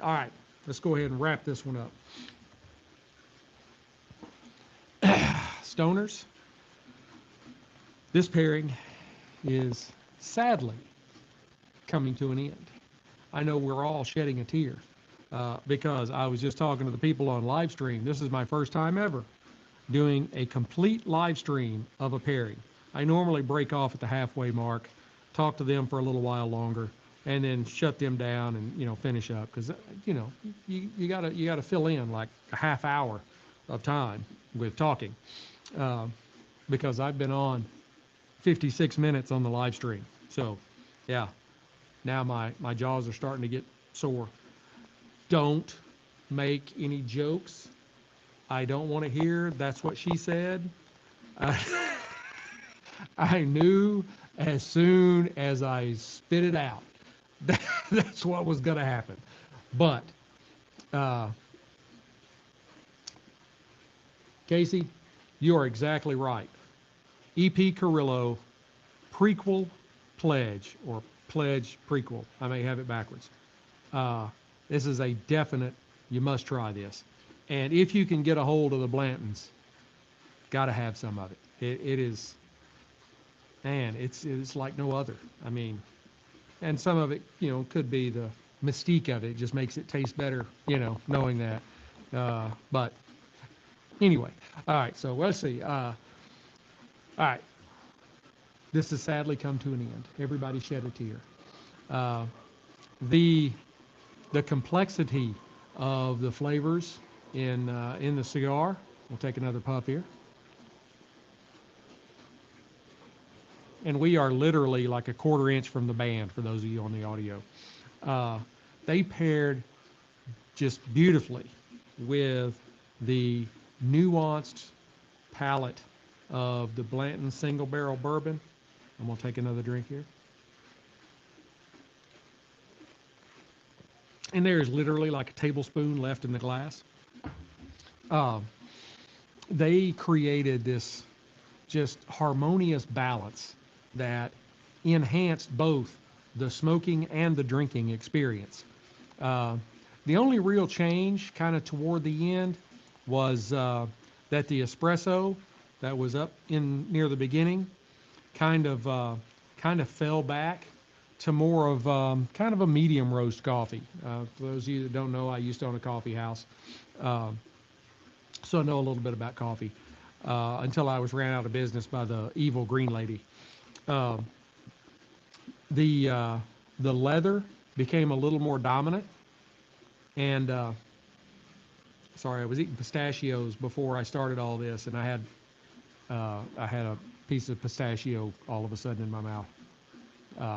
[SPEAKER 1] All right, let's go ahead and wrap this one up. Stoners, this pairing is sadly coming to an end. I know we're all shedding a tear because I was just talking to the people on live stream. This is my first time ever doing a complete live stream of a pairing. I normally break off at the halfway mark, talk to them for a little while longer, and then shut them down and finish up, because you gotta fill in like a half hour of time with talking, because I've been on 56 minutes on the live stream. So yeah, now my jaws are starting to get sore. Don't make any jokes. I don't want to hear "that's what she said." I knew as soon as I spit it out that's what was going to happen. But Casey, you are exactly right. E.P. Carrillo prequel pledge, or pledge prequel. I may have it backwards. This is a definite, you must try this. And if you can get a hold of the Blantons, got to have some of it. It is, man, it's like no other. I mean, and some of it, could be the mystique of it. It just makes it taste better, knowing that. But anyway, all right, so let's see. All right, this has sadly come to an end. Everybody shed a tear. The complexity of the flavors in the cigar. We'll take another puff here. And we are literally like a quarter inch from the band, for those of you on the audio. They paired just beautifully with the nuanced palate of the Blanton single barrel bourbon. I'm going to take another drink here. And there is literally like a tablespoon left in the glass. They created this just harmonious balance that enhanced both the smoking and the drinking experience. The only real change kind of toward the end was that the espresso that was up in near the beginning kind of fell back to more of kind of a medium roast coffee. For those of you that don't know, I used to own a coffee house, so I know a little bit about coffee until I was ran out of business by the evil green lady. The leather became a little more dominant, and sorry, I was eating pistachios before I started all this, and I had a piece of pistachio all of a sudden in my mouth.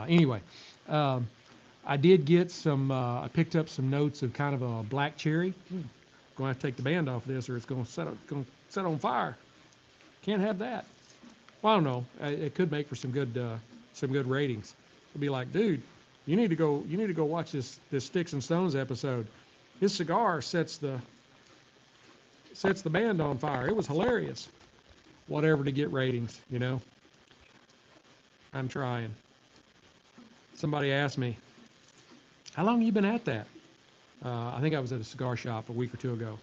[SPEAKER 1] Anyway, I did get some. I picked up some notes of kind of a black cherry. Going to have to take the band off this, or it's going to set on fire. Can't have that. Well, I don't know. It could make for some good ratings. It'd be like, dude, you need to go watch this Sticks-n-Stonez episode. His cigar sets the band on fire. It was hilarious. Whatever to get ratings, I'm trying. Somebody asked me, how long have you been at that? I think I was at a cigar shop a week or two ago.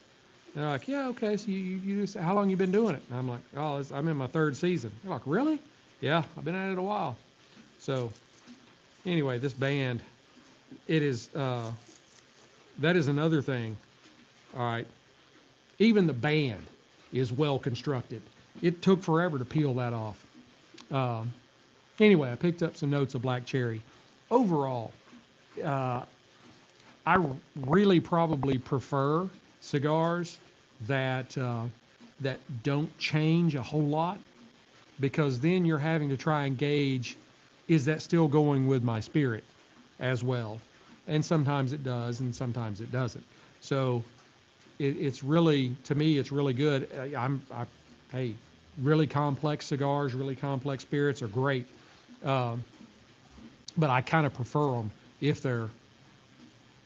[SPEAKER 1] They're like, yeah, okay, so you just, how long you been doing it? And I'm like, oh, I'm in my 3rd season. They're like, really? Yeah, I've been at it a while. So anyway, this band, it is, that is another thing. All right. Even the band is well constructed. It took forever to peel that off. Anyway, I picked up some notes of black cherry. Overall, uh, I really probably prefer cigars that don't change a whole lot, because then you're having to try and gauge, is that still going with my spirit as well? And sometimes it does, and sometimes it doesn't. So it's really, to me, it's really good. Hey, really complex cigars, really complex spirits are great, um, but I kind of prefer them if they're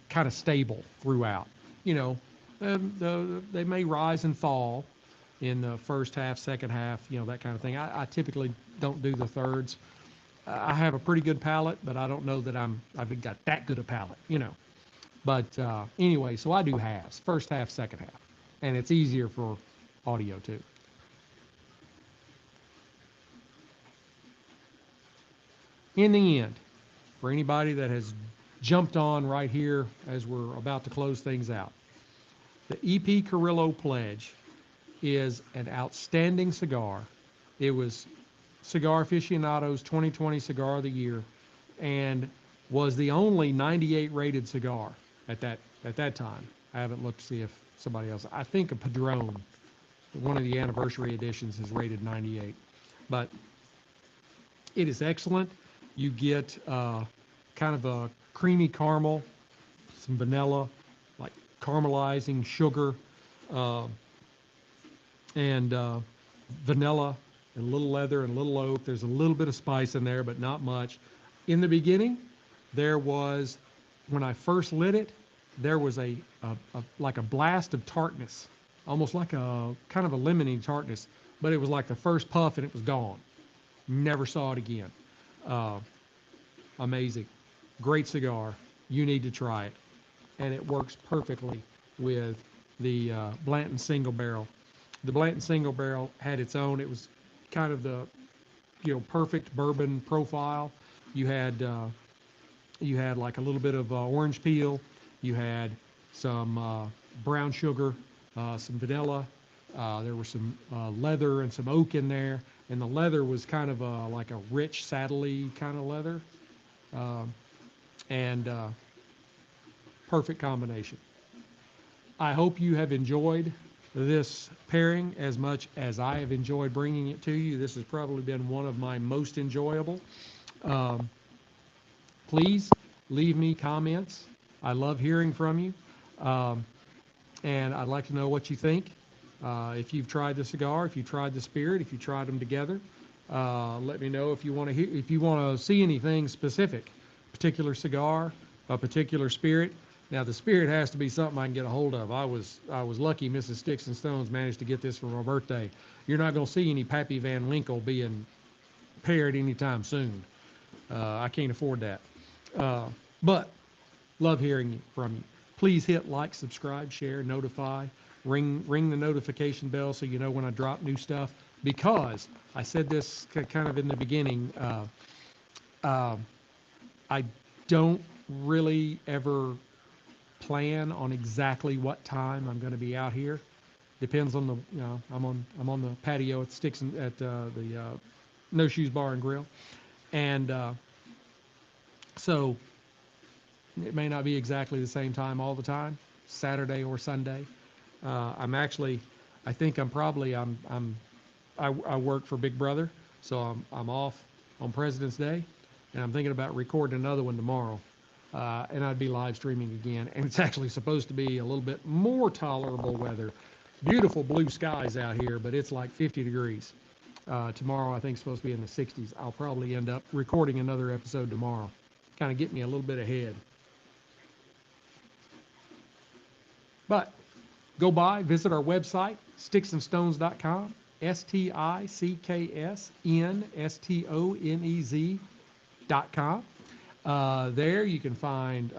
[SPEAKER 1] kind of stable throughout. You know, they may rise and fall in the first half, second half, that kind of thing. I typically don't do the thirds. I have a pretty good palate, but I don't know that I've got that good a palate. But anyway, so I do halves, first half, second half, and it's easier for audio too. In the end, for anybody that has jumped on right here as we're about to close things out, the EP Carrillo Pledge is an outstanding cigar. It was Cigar Aficionado's 2020 Cigar of the Year, and was the only 98 rated cigar at that time. I haven't looked to see if somebody else. I think a Padron, one of the anniversary editions, is rated 98, but it is excellent. You get kind of a creamy caramel, some vanilla, like caramelizing sugar, uh, and vanilla, and a little leather and a little oak. There's a little bit of spice in there, but not much. In the beginning, there was, when I first lit it, there was like a blast of tartness, almost like a kind of a lemony tartness, but it was like the first puff and it was gone. Never saw it again. Uh, Amazing. Great cigar. You need to try it. And it works perfectly with the Blanton single barrel. The Blanton single barrel had its own, it was kind of the, perfect bourbon profile. You had like a little bit of orange peel. You had some brown sugar, some vanilla. There was some leather and some oak in there, and the leather was kind of like a rich, saddly kind of leather, um, and perfect combination. I hope you have enjoyed this pairing as much as I have enjoyed bringing it to you. This has probably been one of my most enjoyable. Um, Please leave me comments. I love hearing from you. Um, and I'd like to know what you think. If you've tried the cigar, if you tried the spirit, if you tried them together, let me know if you want to hear, if you want to see anything specific, particular cigar, a particular spirit. Now the spirit has to be something I can get a hold of. I was lucky. Mrs. Sticks-n-Stonez managed to get this for my birthday. You're not going to see any Pappy Van Winkle being paired anytime soon. I can't afford that. But love hearing from you. Please hit like, subscribe, share, notify, ring the notification bell so you know when I drop new stuff. Because I said this kind of in the beginning, I don't really ever plan on exactly what time I'm going to be out here. Depends on the, I'm on the patio at the No Shoes Bar and Grill, and so it may not be exactly the same time all the time, Saturday or Sunday. I'm actually, I think I'm probably, I work for Big Brother, so I'm off on President's Day, and I'm thinking about recording another one tomorrow, and I'd be live streaming again. And it's actually supposed to be a little bit more tolerable weather. Beautiful blue skies out here, but it's like 50 degrees. Tomorrow I think it's supposed to be in the 60s. I'll probably end up recording another episode tomorrow. Kind of get me a little bit ahead. But go by, visit our website, sticksndstonez.com, sticksnstonez.com. There you can find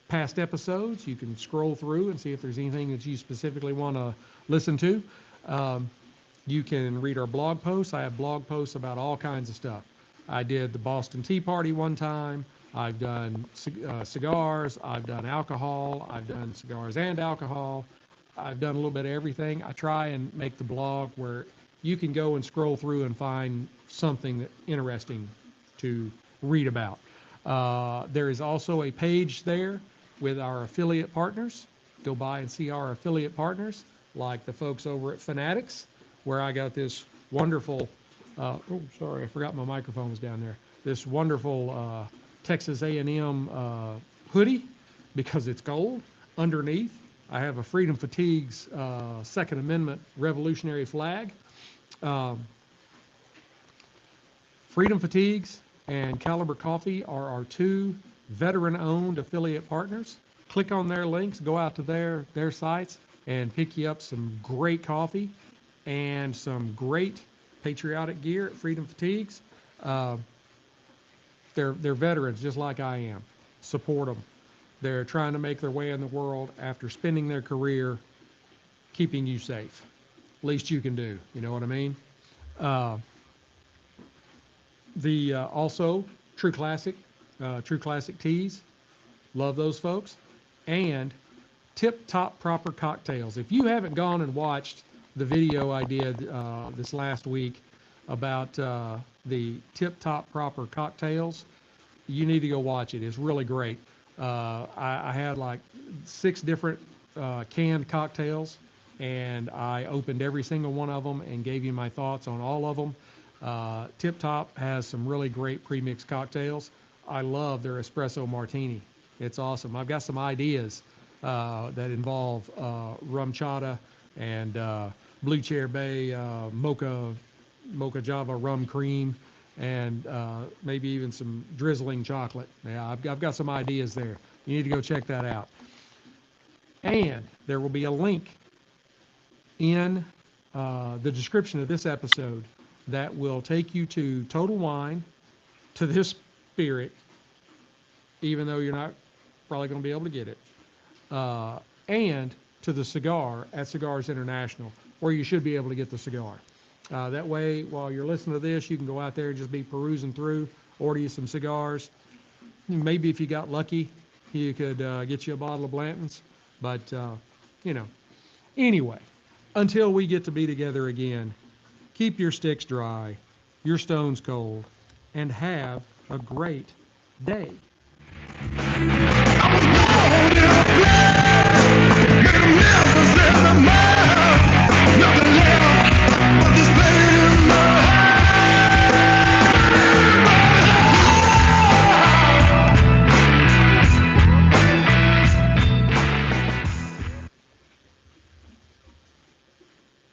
[SPEAKER 1] past episodes. You can scroll through and see if there's anything that you specifically want to listen to. You can read our blog posts. I have blog posts about all kinds of stuff. I did the Boston Tea Party one time. I've done cigars. I've done alcohol. I've done cigars and alcohol. I've done a little bit of everything. I try and make the blog where you can go and scroll through and find something interesting to read about. There is also a page there with our affiliate partners. Go by and see our affiliate partners, like the folks over at Fanatics, where I got this wonderful, oh, sorry, I forgot my microphone was down there. This wonderful Texas A&M hoodie, because it's gold. Underneath, I have a Freedom Fatigues Second Amendment Revolutionary flag. Freedom Fatigues and Caliber Coffee are our two veteran-owned affiliate partners. Click on their links, go out to their sites, and pick you up some great coffee and some great patriotic gear at Freedom Fatigues. They're veterans just like I am. Support them. They're trying to make their way in the world after spending their career keeping you safe. Least you can do, you know what I mean? Also True Classic Teas, love those folks, and Tip Top Proper Cocktails. If you haven't gone and watched the video I did this last week about the Tip Top Proper Cocktails, you need to go watch it. It's really great. I had like 6 different canned cocktails, and I opened every single one of them and gave you my thoughts on all of them. Tip Top has some really great premixed cocktails. I love their espresso martini. It's awesome. I've got some ideas that involve rum chata and Blue Chair Bay mocha java rum cream, and maybe even some drizzling chocolate. Yeah, I've got some ideas there. You need to go check that out. And there will be a link in the description of this episode that will take you to Total Wine, to this spirit, even though you're not probably going to be able to get it, and to the cigar at Cigars International, where you should be able to get the cigar. That way, while you're listening to this, you can go out there and just be perusing through, order you some cigars. Maybe if you got lucky, you could get you a bottle of Blanton's. But, you know, anyway, until we get to be together again, keep your sticks dry, your stones cold, and have a great day. Nothing left.